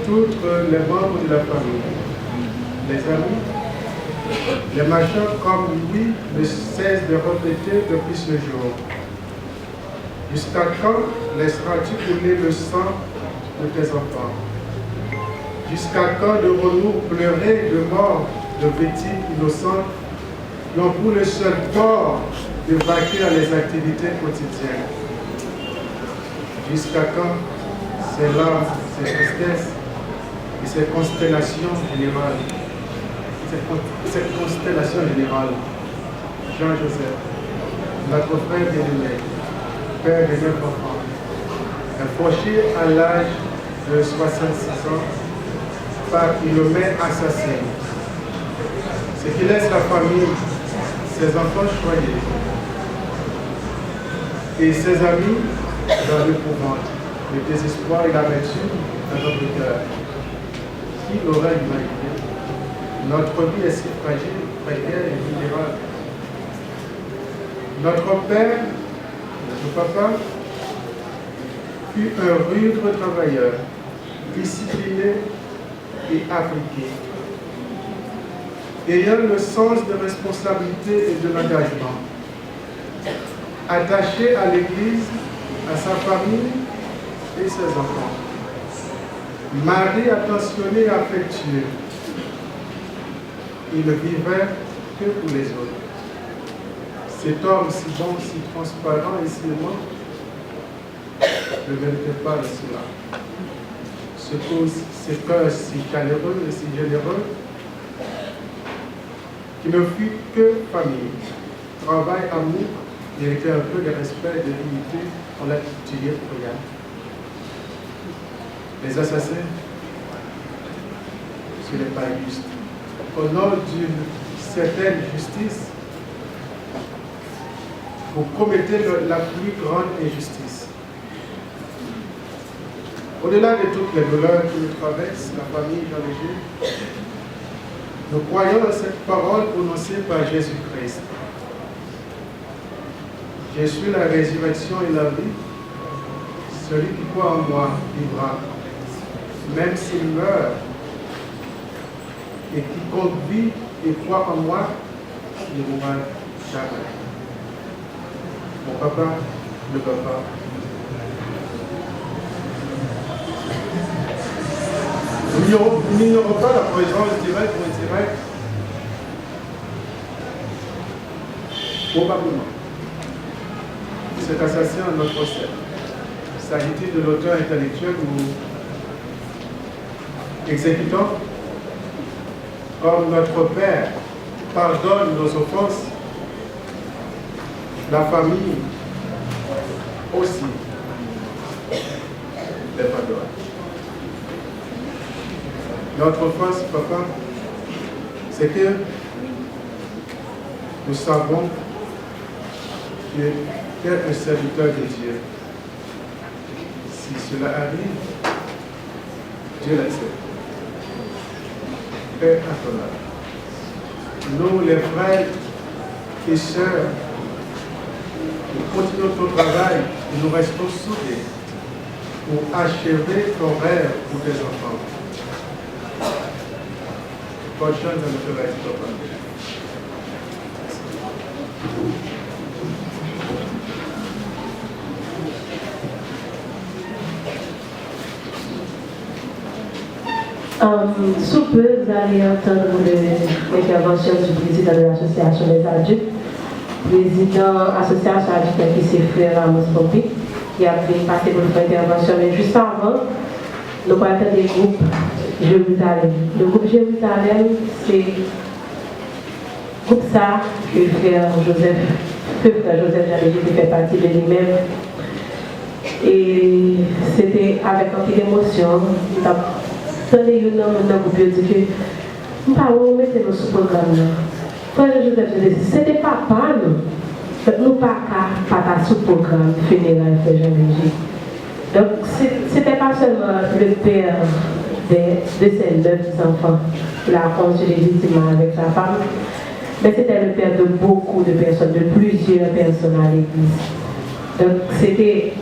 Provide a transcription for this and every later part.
tous les membres de la famille, les amis, les machins comme lui ne cessent de répéter depuis ce jour. Jusqu'à quand laisseras-tu couler le sang de tes enfants? Jusqu'à quand devrons-nous pleurer de mort de victimes innocentes qui ont pour le seul tort de vaquer à les activités quotidiennes? Jusqu'à quand ces larmes, ces tristesses et ces constellations générales? Cette constellation générale, Jean-Joseph, notre frère bien-aimé, père de 9 enfants, est fauché à l'âge de 66 ans par une mère assassine. Ce qui laisse la famille, ses enfants choyés et ses amis dans l'épouvante, le désespoir et l'amertume dans notre cœur. Qui l'aurait imaginé? Notre vie est si fragile, précaire et vulnérable. Notre père, notre papa, fut un rude travailleur, discipliné et appliqué, ayant le sens de responsabilité et de l'engagement, attaché à l'Église, à sa famille et ses enfants, mari attentionné et affectueux. Il ne vivait que pour les autres. Cet homme si bon, si transparent et si aimant ne méritait pas de cela. Ce cœur si chaleureux et si généreux, qui ne fut que famille, travail, amour, méritait un peu de respect et de dignité pour la tuer pour rien. Les assassins, ce n'est pas juste. Au nom d'une certaine justice, vous commettez la plus grande injustice. Au-delà de toutes les douleurs qui nous traversent, la famille Jean Léger, nous croyons à cette parole prononcée par Jésus-Christ. Je suis la résurrection et la vie. Celui qui croit en moi vivra, même s'il meurt. Et quiconque vit et croit en moi ne mourra jamais. Mon papa, le papa. Nous n'ignorons pas la présence directe ou indirecte. Probablement. Cet assassin en notre procès. S'agit-il de l'auteur intellectuel ou exécutant? Comme notre Père pardonne nos offenses, la famille aussi les pardonne. Notre offense, papa, c'est que nous savons que tu es un serviteur de Dieu. Si cela arrive, Dieu l'accepte. Paix à ton âme. Nous, les frères et sœurs, nous continuons ton travail et nous restons soudés pour achever ton rêve pour tes enfants. Bonne chance dans notre rêve, papa. Sous peu, vous allez entendre l'intervention du président de l'association des adultes, président de l'association adulte qui s'est fait Ramos Pompi, qui a fait passer pour notre intervention. Mais juste avant, nous parlons des groupes Jérusalem. Le groupe Jérusalem, c'est le groupe ça que frère Joseph Jalégé qui fait partie de lui-même. Et c'était avec un peu d'émotion. Tenez une dans le groupe dit que nous ne pouvons pas mettre nos sous-programmes. Frère Joseph, c'était papa, nous. Nous ne pouvons pas sous-programme funéraire de Jean-Léger. Donc, ce n'était pas seulement le père de ses 9 enfants qui l'a conçu légitimement avec sa femme, mais c'était le père de beaucoup de personnes, de plusieurs personnes à l'église. Donc, c'était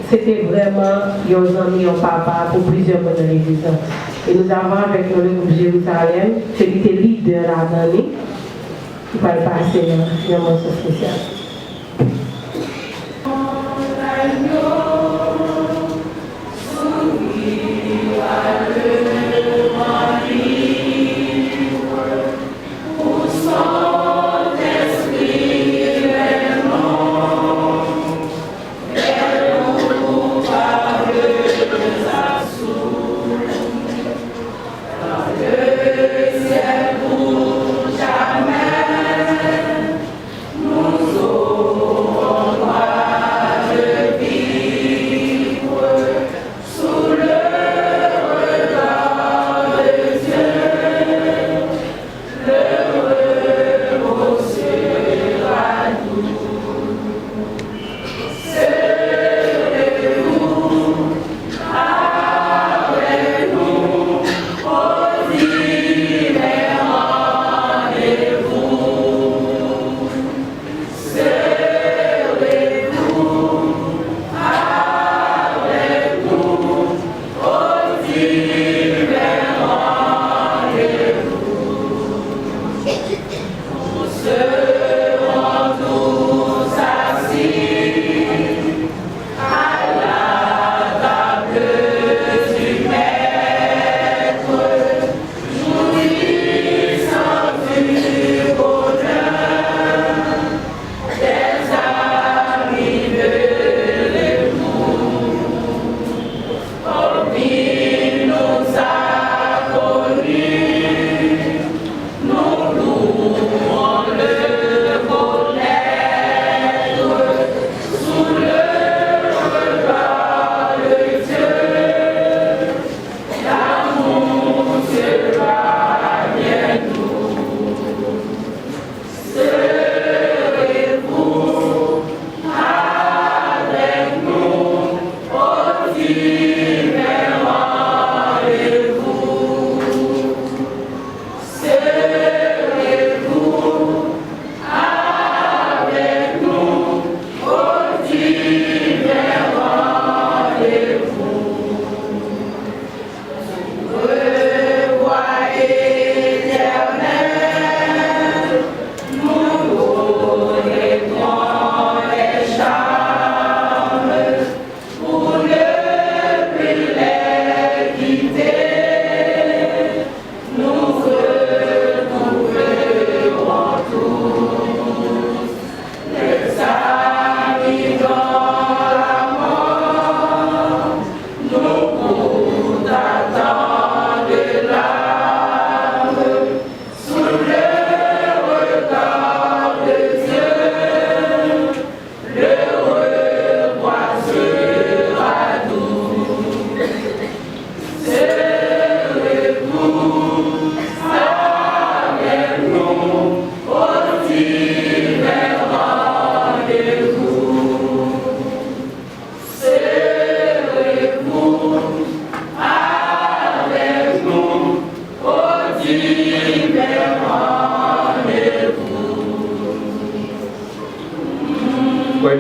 vraiment un ami, un papa pour plusieurs mois dans l'église. Et nous avons avec nous le groupe Jérusalem, celui qui était leader là-dedans, qui va passer dans un morceau spécial.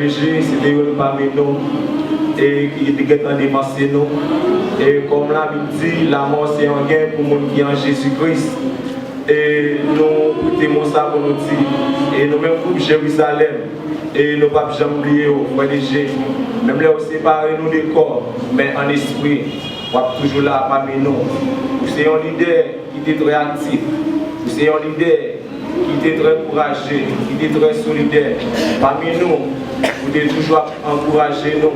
C'était parmi nous et qui était en démasser nous. Et comme la Bible dit, la mort c'est un gain pour les gens qui sont en Jésus-Christ. Et nous écoutons ça pour nous dire. Et nous même groupe Jérusalem. Et nous ne pouvons jamais oublier au frère de Jésus. Même là, on sépare nous des corps, mais en esprit, on est toujours là parmi nous. C'est un leader qui était très actif. C'est un leader qui était très courageux, qui était très solidaire. Parmi nous, vous devez toujours encourager nous.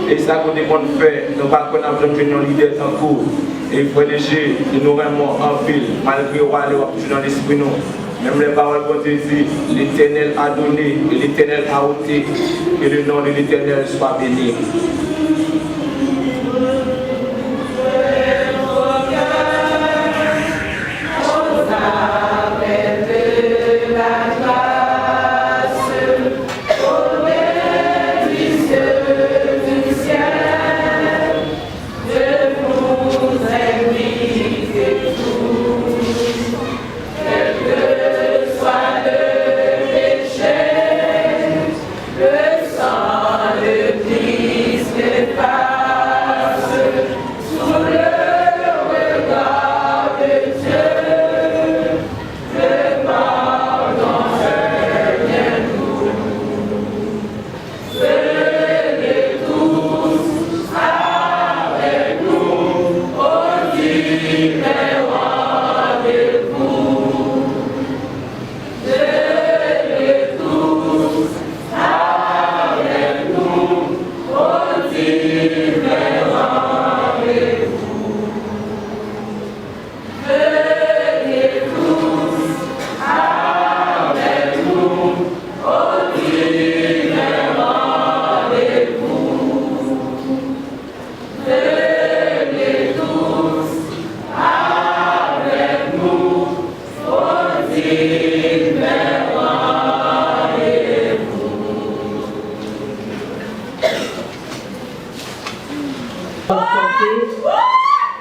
Et ça qu'on déconne faire, nous ne pouvons pas avoir un leader en cours. Et frère de Jésus, nous vraiment en ville, malgré qu'on est toujours dans l'esprit nous. Même les paroles de Dieu disent, l'Éternel a donné et l'Éternel a ôté, que le nom de l'Éternel soit béni. Le sang de Christ.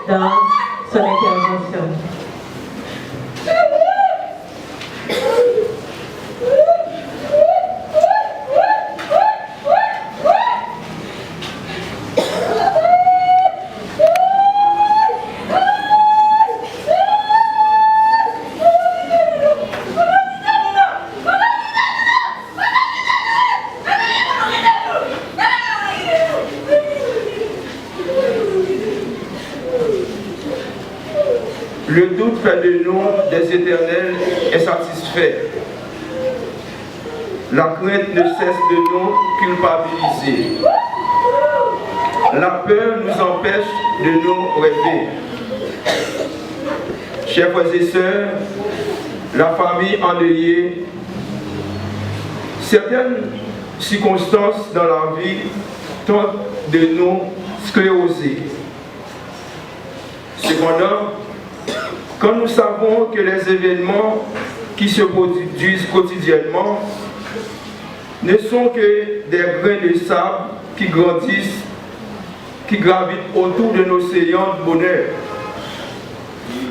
dans son intervention. Le doute fait de nous des éternels insatisfaits. La crainte ne cesse de nous culpabiliser. La peur nous empêche de nous rêver. Chers frères et sœurs, la famille endeuillée, certaines circonstances dans la vie tentent de nous scléroser. Cependant, quand nous savons que les événements qui se produisent quotidiennement ne sont que des grains de sable qui grandissent, qui gravitent autour de nos sillons de bonheur,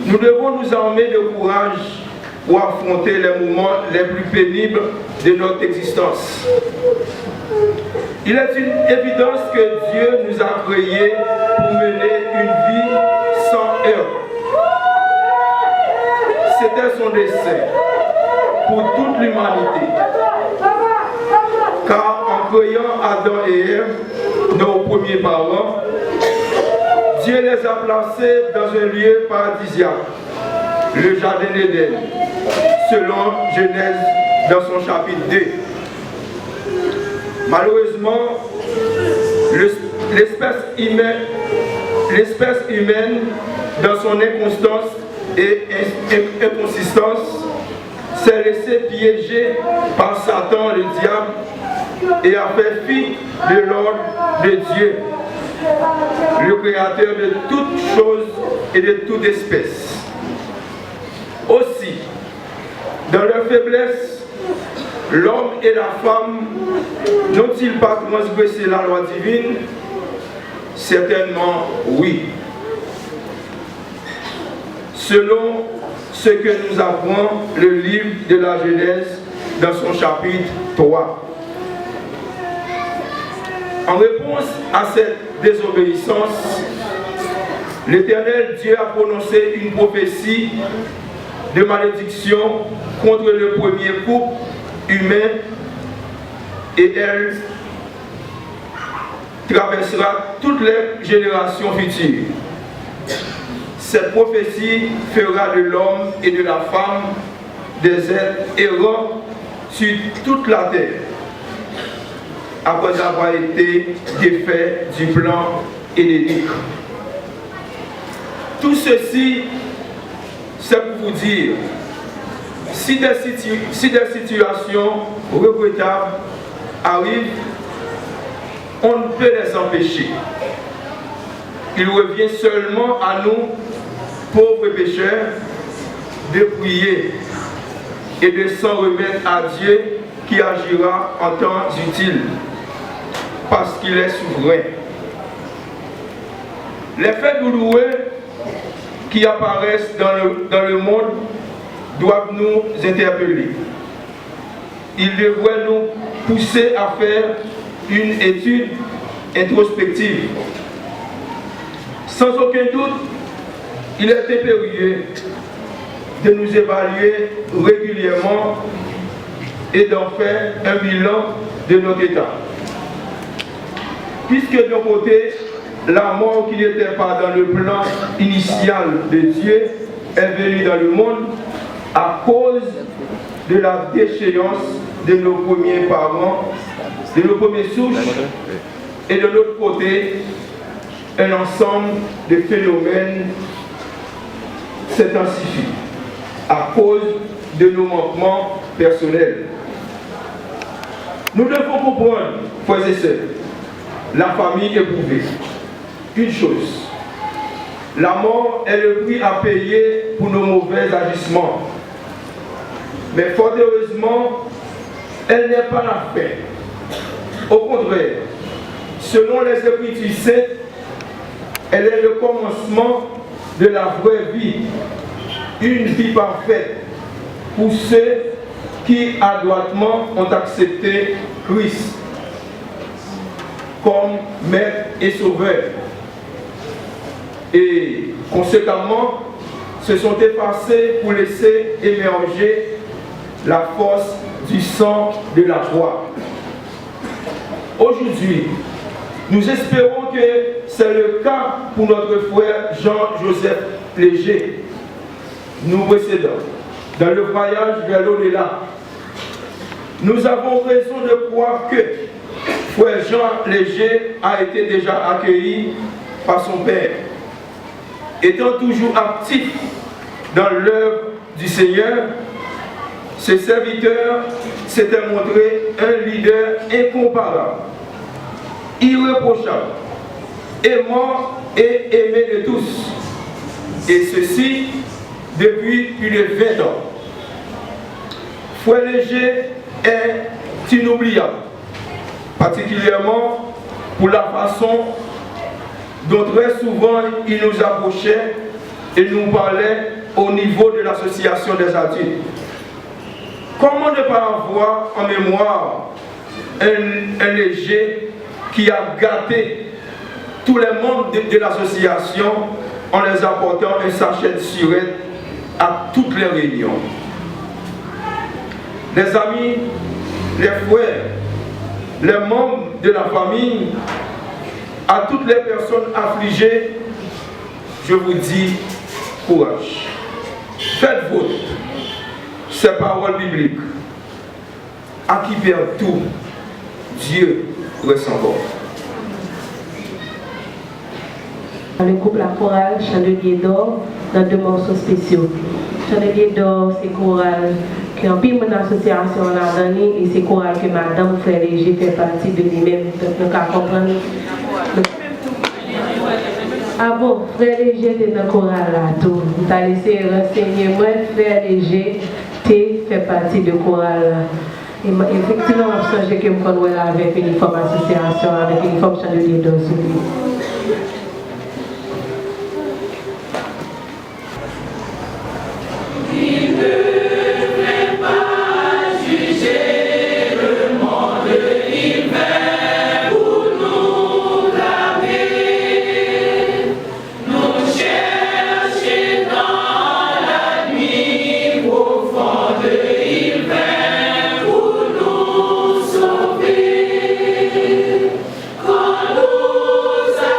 nous devons nous armer de courage pour affronter les moments les plus pénibles de notre existence. Il est une évidence que Dieu nous a créés pour mener une vie sans heurts. C'était son dessein pour toute l'humanité. Car en créant Adam et Ève, nos premiers parents, Dieu les a placés dans un lieu paradisiaque, le jardin d'Éden, selon Genèse dans son chapitre 2. Malheureusement, l'espèce humaine, dans son inconstance et inconsistance, s'est laissé piéger par Satan, le diable, et a fait fi de l'ordre de Dieu, le créateur de toutes choses et de toute espèce. Aussi, dans leur faiblesse, l'homme et la femme n'ont-ils pas transgressé la loi divine? Certainement oui. Selon ce que nous apprend le livre de la Genèse dans son chapitre 3. En réponse à cette désobéissance, l'Éternel Dieu a prononcé une prophétie de malédiction contre le premier couple humain, et elle traversera toutes les générations futures. Cette prophétie fera de l'homme et de la femme des êtres errants sur toute la terre, après avoir été défaits du plan édénique. Tout ceci, c'est pour vous dire, si des situations regrettables arrivent, on ne peut les empêcher. Il revient seulement à nous, pauvres pécheurs, de prier et de s'en remettre à Dieu qui agira en temps utile, parce qu'il est souverain. Les faits douloureux qui apparaissent dans le monde doivent nous interpeller. Ils devraient nous pousser à faire une étude introspective. Sans aucun doute, il est impérieux de nous évaluer régulièrement et d'en faire un bilan de notre état. Puisque d'un côté, la mort qui n'était pas dans le plan initial de Dieu est venue dans le monde à cause de la déchéance de nos premiers parents, de nos premières souches, et de l'autre côté, un ensemble de phénomènes s'intensifie à cause de nos manquements personnels. Nous devons comprendre, frères et sœurs, la famille éprouvée. Une chose, la mort est le prix à payer pour nos mauvais agissements. Mais fort heureusement, elle n'est pas la fin. Au contraire, selon les Écritures saintes, elle est le commencement de la vraie vie, une vie parfaite pour ceux qui adroitement ont accepté Christ comme Maître et Sauveur. Et conséquemment, se sont effacés pour laisser émerger la force du sang de la croix. Aujourd'hui, nous espérons que c'est le cas pour notre frère Jean-Joseph Léger, nous précédents, dans le voyage vers l'au-delà. Nous avons raison de croire que frère Jean Léger a été déjà accueilli par son Père. Étant toujours actif dans l'œuvre du Seigneur, ce serviteur s'était montré un leader incomparable, irréprochable, aimant et aimé de tous, et ceci depuis plus de 20 ans. Frère Léger est inoubliable, particulièrement pour la façon dont très souvent il nous approchait et nous parlait au niveau de l'association des adultes. Comment ne pas avoir en mémoire un Léger qui a gâté tous les membres de l'association en les apportant un sachet de surette à toutes les réunions. Les amis, les frères, les membres de la famille, à toutes les personnes affligées, je vous dis courage. Faites vôtre ces paroles bibliques. À qui perd tout, Dieu reste encore. Le groupe La Chorale, Chandelier d'Or, dans 2 morceaux spéciaux. Chandelier d'Or, c'est chorale qui en pile mon association en Ardanie et c'est chorale que Madame Frère Léger fait partie de lui-même. Donc, nous pouvons comprendre. Ah bon, Frère Léger était dans le chorale là, tout. Vous avez laissé renseigner moi, Frère Léger, fait partie de chorale là. Et effectivement, je pense que je me connais avec l'uniforme association, avec l'uniforme Chandelier d'Or. Quand nous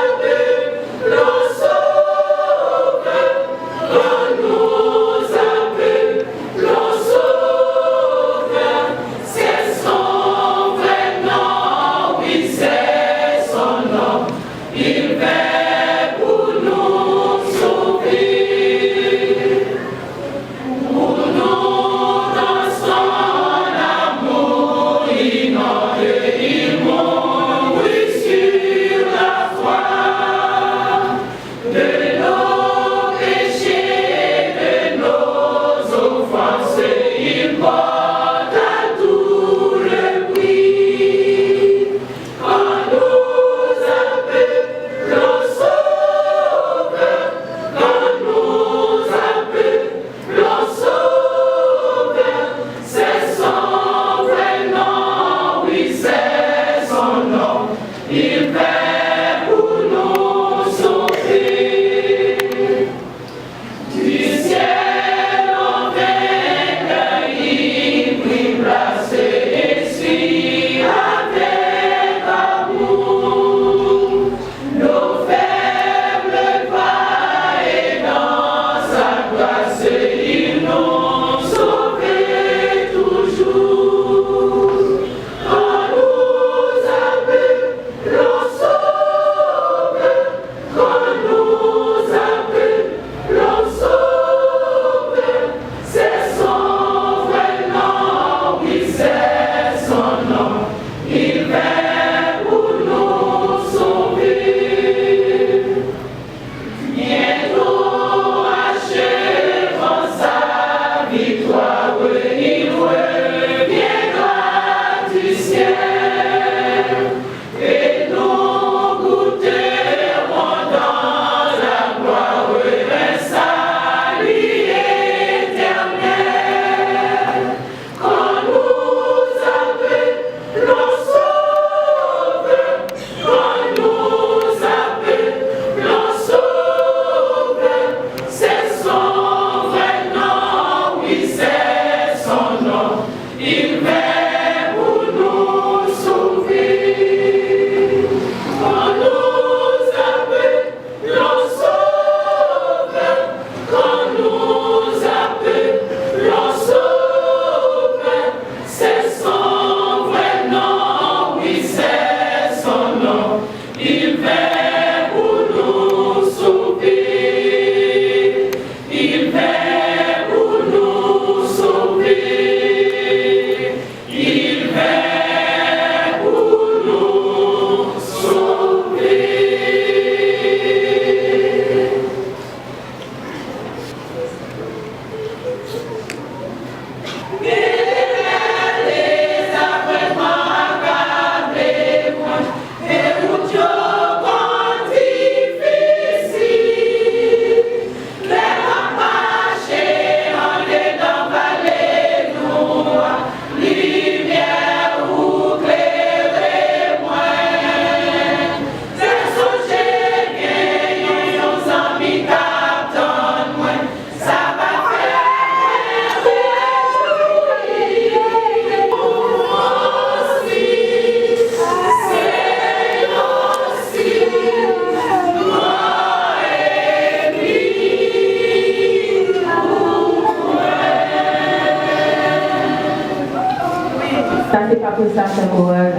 c'est pas pour ça, c'est moral.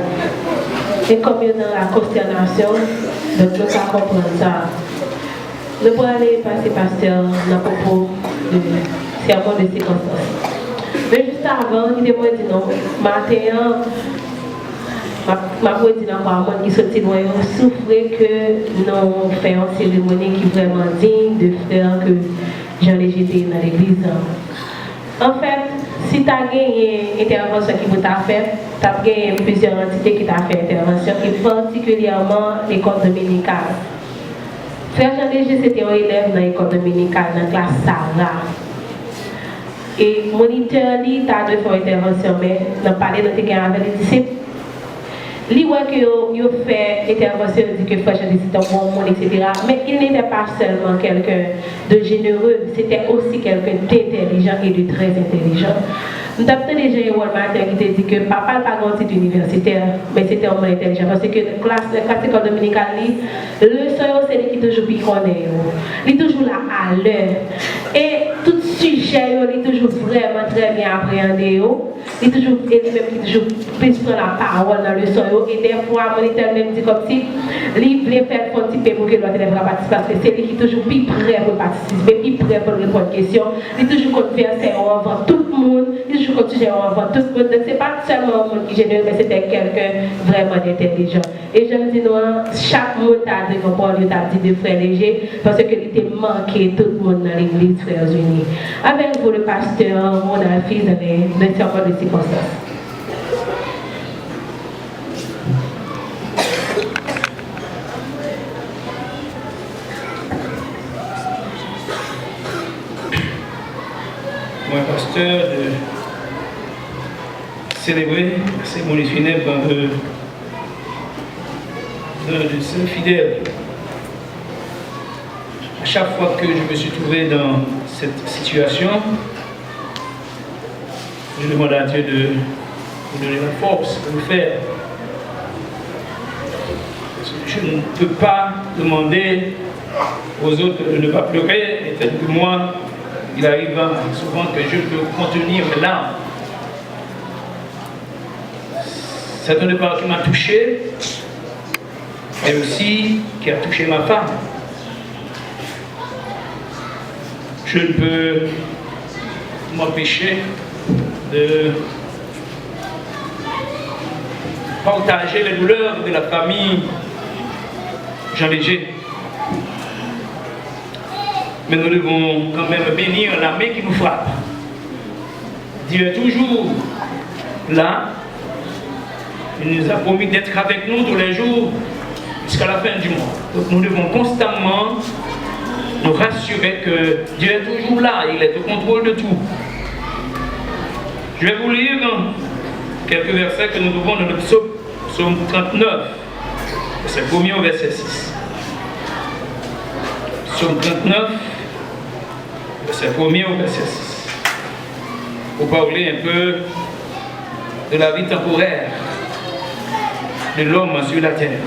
Et comme il y a dans la consternation, donc nous allons comprendre ça. Nous pourrons aller passer pasteur dans le propos de serment de circonstances. Mais juste avant, il m'a dit non, matin, ma dit dans le monde qui sortit loin, souffrait que nous faisons une cérémonie qui est vraiment digne de faire que Jean Léger était dans l'église. En fait, si tu as gagné une intervention qui vous a fait, tu as gagné plusieurs entités qui t'ont fait intervention, et particulièrement l'école dominicale. Frère Jean Léger, c'était un élève dans l'école dominicale, dans la classe Sarah. Et moniteur, il a dû faire intervention, mais dans parler de avec les disciples. Il voit que il fait intervention, il dit que Frère Jean Léger était un bon monde, etc. Mais il n'était pas seulement quelqu'un de généreux, c'était aussi quelqu'un d'intelligent et de très intelligent. Nous avons déjà eu un matin qui te dit que papa n'a pas grand titre universitaire, mais c'était un homme intelligent. Parce que la classe école dominicale, le soir, c'est lui qui toujours piconné. Il est toujours là à l'heure. Et tout sujet, il est toujours vraiment très bien appréhendé. Il est toujours lui-même qui toujours plus prend la parole dans le soir. Et des fois, mon éternel même dit comme si il voulait faire participer pour que l'autre élève participe. Parce que c'est lui qui est toujours plus prêt pour participer, plus prêt pour répondre aux questions. Il est toujours conversé avant tout le monde. Il est toujours continué avant tout le monde. Donc, ce n'est pas seulement un monde qui est généreux, mais c'était quelqu'un vraiment intelligent. Et je me dis, non, chaque monde a dit qu'on parle de Frère Léger, parce qu'il était manqué tout le monde dans l'église Frères Unis. Avec vous, le pasteur, mon fils, dans les serments de circonstances. Moi, pasteur, de célébrer la cérémonie funèbre de saint fidèle. À chaque fois que je me suis trouvé dans cette situation, je demande à Dieu de me donner la force de le faire. Je ne peux pas demander aux autres de ne pas pleurer, et peut-être que moi, il arrive souvent que je peux contenir mes larmes. C'est un départ qui m'a touché, et aussi qui a touché ma femme. Je ne peux m'empêcher de partager les douleurs de la famille Jean Léger. Mais nous devons quand même bénir la main qui nous frappe. Dieu est toujours là. Il nous a promis d'être avec nous tous les jours jusqu'à la fin du mois. Donc nous devons constamment nous rassurer que Dieu est toujours là, il est au contrôle de tout. Je vais vous lire quelques versets que nous trouvons dans le psaume 39, verset 1er au verset 6. Psaume 39, verset 1er au verset 6. Pour parler un peu de la vie temporaire de l'homme sur la terre.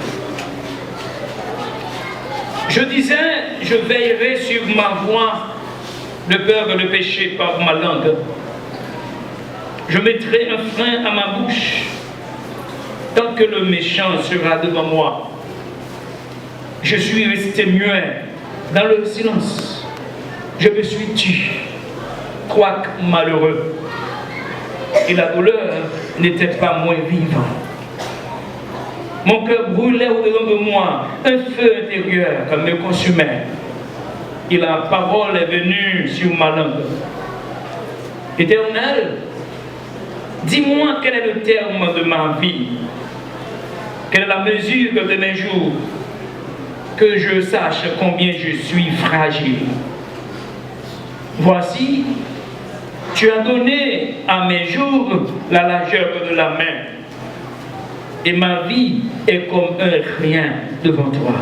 Je disais, je veillerai sur ma voix de peur de pécher par ma langue. Je mettrai un frein à ma bouche tant que le méchant sera devant moi. Je suis resté muet dans le silence. Je me suis tu, quoique malheureux. Et la douleur n'était pas moins vivante. Mon cœur brûlait au-dedans de moi, un feu intérieur comme me consumait. Et la parole est venue sur ma langue. Éternel, dis-moi quel est le terme de ma vie, quelle est la mesure de mes jours, que je sache combien je suis fragile. Voici, tu as donné à mes jours la largeur de la main, et ma vie est comme un rien devant toi.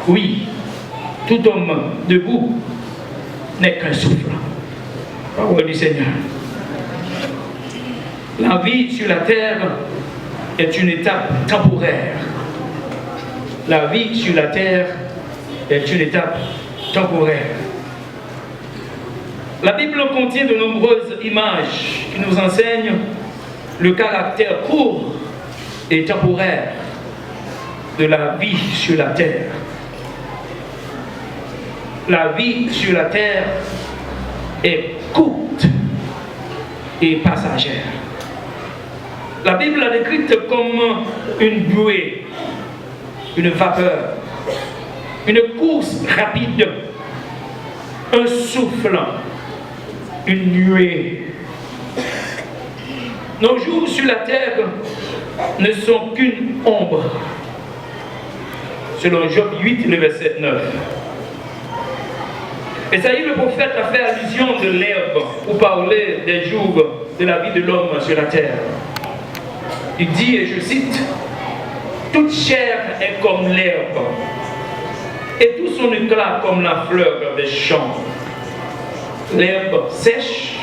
Oui, tout homme debout n'est qu'un souffle. Parole du Seigneur. La vie sur la terre est une étape temporaire. La vie sur la terre est une étape temporaire. La Bible contient de nombreuses images qui nous enseignent le caractère court et temporaire de la vie sur la terre. La vie sur la terre est courte et passagère. La Bible l'a décrite comme une buée, une vapeur, une course rapide, un souffle, une nuée. Nos jours sur la terre ne sont qu'une ombre. Selon Job 8, le verset 9. Esaïe le prophète a fait allusion de l'herbe pour parler des jours de la vie de l'homme sur la terre. Il dit, et je cite, « Toute chair est comme l'herbe, et tout son éclat comme la fleur des champs. L'herbe sèche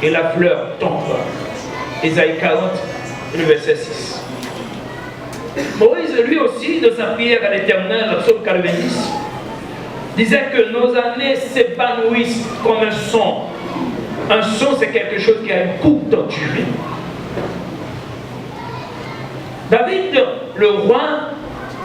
et la fleur tombe. » Esaïe 40, le verset 6. Moïse, lui aussi, de sa prière à l'Éternel, psaume 90, disait que nos années s'épanouissent comme un son. Un son, c'est quelque chose qui a une courte durée. David, le roi,